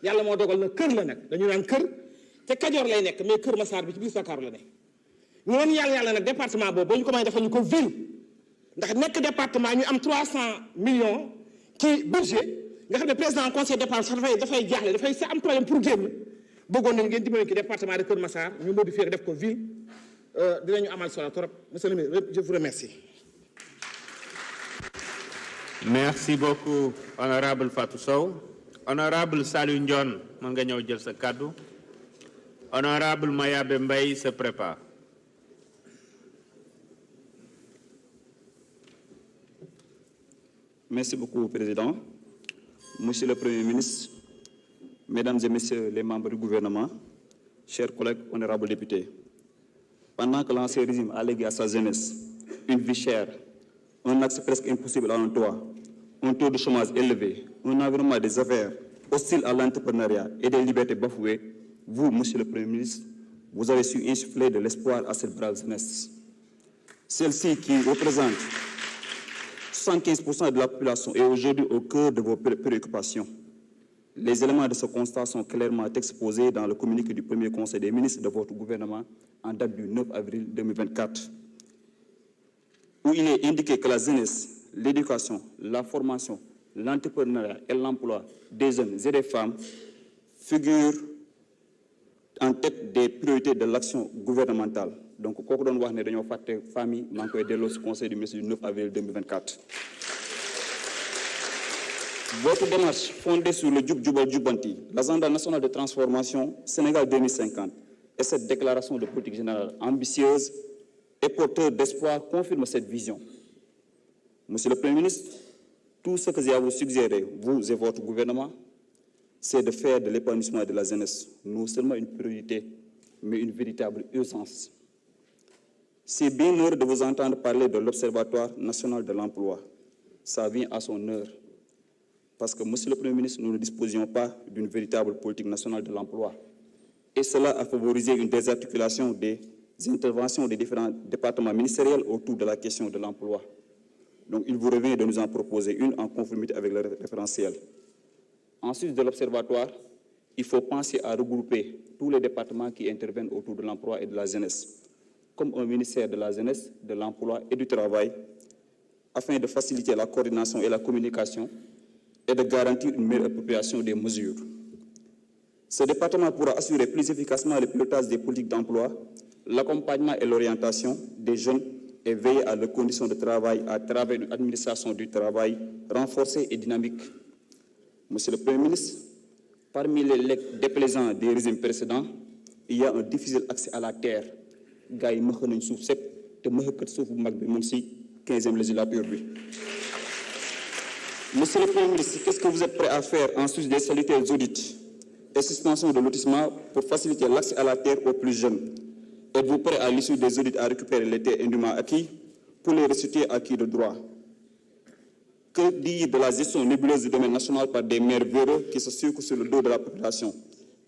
yàlla moo dogal na kër la nag dañu naan kër te Kajoor lay nekk mais Kër Massar bi ci biir Dakar la ne ñu woon yàlla nag département boobu ba ñu ko may defal ñu ko ville ndax nekk département ñu am 300 millions ci budget nga xam ne président conseil départemental dafay jaaxle dafay sa am problème pour génn bëggoon nañu ngeen dimbali ci département de Kër Massar ñu modifier def ko ville dinañu amal solo trop monsieur le ministre je vous remercie. Merci beaucoup honorable Fatou Sow. Honorable Saliou Ndione mën nga ñëw jël sa kaddu. Honorable Mayabé Mbaye se prépare. Merci beaucoup, Président. Monsieur le Premier ministre, Mesdames et Messieurs les membres du gouvernement, chers collègues honorables députés, pendant que l'ancien régime a légué à sa jeunesse une vie chère, un accès presque impossible à un toit, un taux de chômage élevé, un environnement des affaires hostile à l'entrepreneuriat et des libertés bafouées, vous, Monsieur le Premier ministre, vous avez su insuffler de l'espoir à cette brave jeunesse. Celle-ci qui représente 75% de la population est aujourd'hui au cœur de vos préoccupations. Les éléments de ce constat sont clairement exposés dans le communiqué du premier conseil des ministres de votre gouvernement en date du 9 avril 2024, où il est indiqué que la jeunesse, l'éducation, la formation, l'entrepreneuriat et l'emploi des jeunes et des femmes figurent en tête des priorités de l'action gouvernementale. Donc, kooku doon wax ne dañoo fàtte famille maa ngi koy delloo ci conseil du ministre du 9 avril 2024. Votre démarche fondée sur le Jub Jubal Jubanti, l'agenda national de transformation Sénégal 2050 et cette déclaration de politique générale ambitieuse et porteur d'espoir confirme cette vision. Monsieur le Premier ministre, tout ce que j'ai à vous suggérer, vous et votre gouvernement, c'est de faire de l'épanouissement de la jeunesse non seulement une priorité, mais une véritable urgence. C'est bien l'heure de vous entendre parler de l'Observatoire national de l'emploi. Ça vient à son heure. Parce que, Monsieur le Premier ministre, nous ne disposions pas d'une véritable politique nationale de l'emploi. Et cela a favorisé une désarticulation des interventions des différents départements ministériels autour de la question de l'emploi. Donc, il vous revient de nous en proposer une en conformité avec le référentiel. Ensuite de l'Observatoire, il faut penser à regrouper tous les départements qui interviennent autour de l'emploi et de la jeunesse, comme un ministère de la jeunesse, de l'emploi et du travail, afin de faciliter la coordination et la communication et de garantir une meilleure appropriation des mesures. Ce département pourra assurer plus efficacement le pilotage des politiques d'emploi, l'accompagnement et l'orientation des jeunes et veiller à leurs conditions de travail à travers une administration du travail renforcée et dynamique. Monsieur le Premier ministre, parmi les legs déplaisants des régimes précédents, il y a un difficile accès à la terre. Gars yi mëx nañ suuf sépp te mëxkat suuf bu mag bi mu ngi ci 15e législature bi. Monsieur le Premier ministre, qu'est-ce que vous êtes prêt à faire en sus des salutaires audits et suspension de lotissement pour faciliter l'accès à la terre aux plus jeunes? Êtes-vous prêt à l'issue des audits à récupérer les terres indûment acquis pour les restituer acquis de droit? Que dire de la gestion nébuleuse du domaine national par des maires véreux qui se sucrent sur le dos de la population?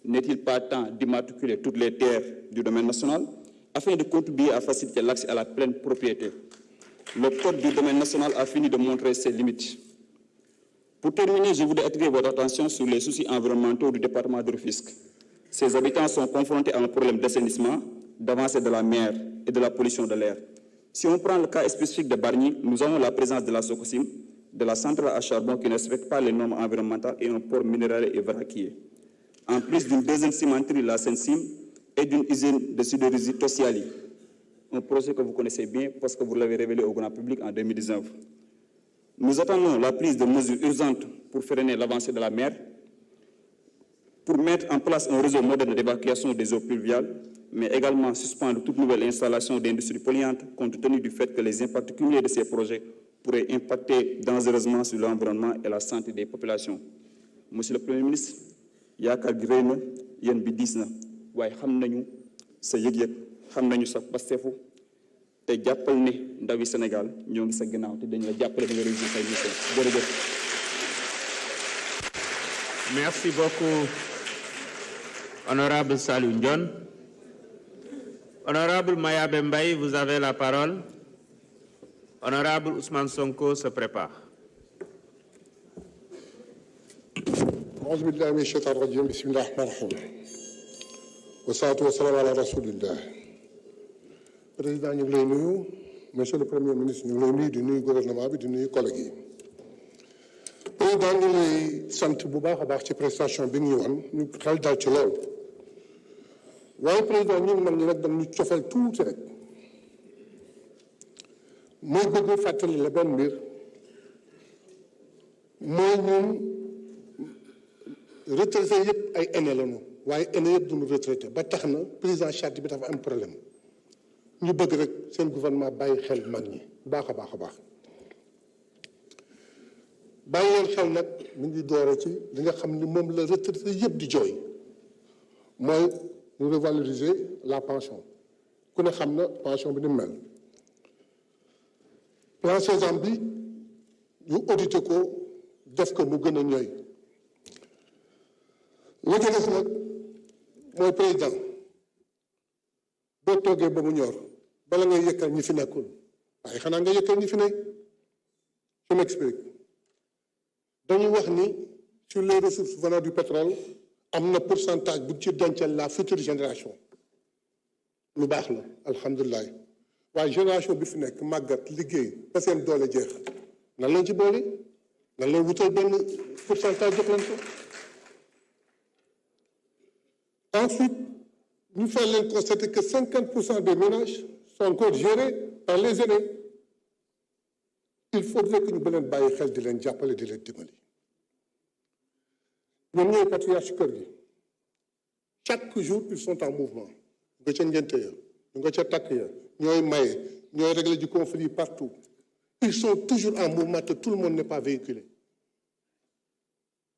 N'est-il pas temps d'immatriculer toutes les terres du domaine national afin de contribuer à faciliter l'accès à la pleine propriété? Le code du domaine national a fini de montrer ses limites. Pour terminer, je voudrais attirer votre attention sur les soucis environnementaux du département de Rufisque. Ses habitants sont confrontés à un problème d'assainissement, d'avancée de la mer et de la pollution de l'air. Si on prend le cas spécifique de Bargny, nous avons la présence de la Sococim, de la centrale à charbon qui ne respecte pas les normes environnementales et un port minéral et vraquier. En plus d'une deuxième cimenterie, la Sensim, et d'une usine de sidérurgie Tosiali, un projet que vous connaissez bien parce que vous l'avez révélé au grand public en 2019. Nous attendons la prise de mesures urgentes pour freiner l'avancée de la mer, pour mettre en place un réseau moderne d'évacuation des eaux pluviales, mais également suspendre toute nouvelle installation d'industries polluantes compte tenu du fait que les impacts cumulés de ces projets pourraient impacter dangereusement sur l'environnement et la santé des populations. Monsieur le Premier ministre, yaakaar gi rëy na yéen bi diis na waaye xam nañu sa yëg-yëg xam nañu sa pastefu te jàppal ne ndawi Sénégal ñoo ngi sa ginnaaw te dañu la jàppale ba nga réussir say mission. Jërëjëf. Merci beaucoup, honorable Saliou Ndione. Honorable Mayabé Mbaye, vous avez la parole. Honorable Ousmane Sonko se prépare. أعوذ بالله من الشيطان الرجيم بسم الله الرحمن الرحيم والصلاة والسلام على رسول الله. Président ñu ngi lay nuyu monsieur le premier ministre ñu ngi lay nuyu di nuyu gouvernement bi di nuyu collègues yi. Président ñu ngi lay sant bu baax a baax ci prestation bi ñu wan ñu xel dal ci lool waaye président ñun mag ñi nag dañu cofal tuuti rek mooy bëgg fàttali la benn mbir mooy ñun retraité yëpp ay aînés la ñu waaye aînés yëpp duñu retraité ba tax na président charte bi dafa am problème ñu bëgg rek seen gouvernement bàyyi xel mag ñi baax a baax a baax bàyyi leen xel nag mu ngi doore ci li nga xam ni moom la retraité yëpp di jooy mooy ñu revaloriser la pension ku ne xam na pension bi ni mel plan Sésame bi ñu audité ko def ko mu gën a ñooy li ci des nag mooy président boo toogee ba mu ñor bala ngay yëkkal ñi fi nekkul waaye xanaa nga yëkkal ñi fi nekk je m'explique dañuy wax ni sur les ressources venant du pétrole am na pourcentage bu ci dencal la future génération lu baax la alhamdulilah waaye génération bi fi nekk màggat liggéey ba seen doole jeex nan lañ ci boole nan lañ wutal benn pourcentage jox leen ko ensuite ñu fay leen constater que 50% des ménages sont encore gérés par les aînés il faudrait que ñu ba leen bàyyi xel di leen jàppale di leen dimbali ñoom ñooy patriarche ci kër gi chaque jour ils sont en mouvement nga ca ngénte ya ñu nga ca takk ya ñooy maye ñooy régler du conflit partout ils sont toujours en mouvement te tout le monde n'est pas véhiculé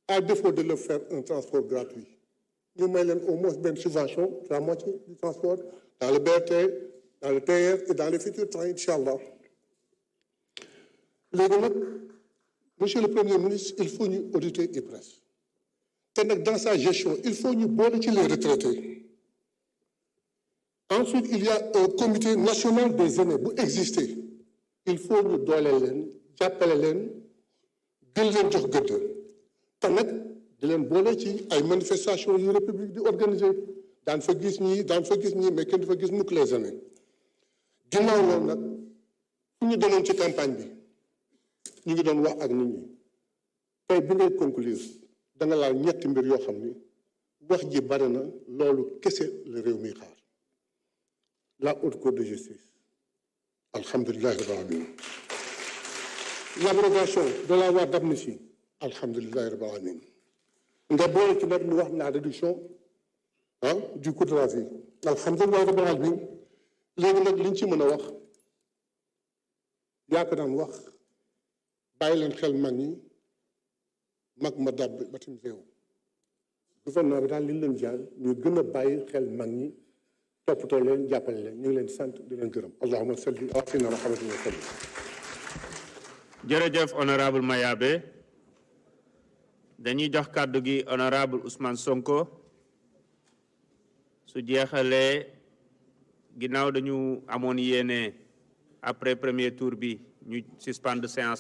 à défaut de leur faire un transport gratuit ñu may leen au moins benn subvention la moitié du transport dans le BRT dans le TER et dans les futurs trains incha allah léegi nag monsieur le premier ministre il faut ñu auditer IPRES te nag dans sa gestion il faut ñu boole ci les retraités ensuite il y a un comité national des aînés bu exister il faut ñu dooleel leen jàppale leen gën leen jox gëdd te nag di leen boole ci ay manifestations yu république di organiser daan fa gis ñii mais kenn du fa gis mukk les aînés ginnaaw loolu nag fu ñu demoon ci campagne bi ñu ngi doon wax ak nit ñi tey bi ngay conclure da nga laal ñetti mbir yoo xam ni wax ji bari na loolu kese la réew mi xaar la haute cour de justice alhamdulilah rabbil alamin l'abrogation de la loi d'amnistie alhamdulilah rabbil alamin nga boole ci nag ñu wax la réduction du coût de la vie alhamdulilah rabbil alamin léegi nag liñ ci mën a wax yaa ko daan wax bàyyi leen xel mag ñi mag ma dab batim réew gouvernement bi daal li leen jàll ñu gën a bàyyi xel mag ñi toppatoo leen jàppale leen ñu ngi leen sant di leen gërëm allahumma salli ala sayyidina Muhammadin wa sallim. jërëjëf honorable Mayabé dañuy jox kàddu gi honorable Ousmane Sonko su jeexalee ginnaaw dañu amoon yéene après premier tour bi ñu suspendre séance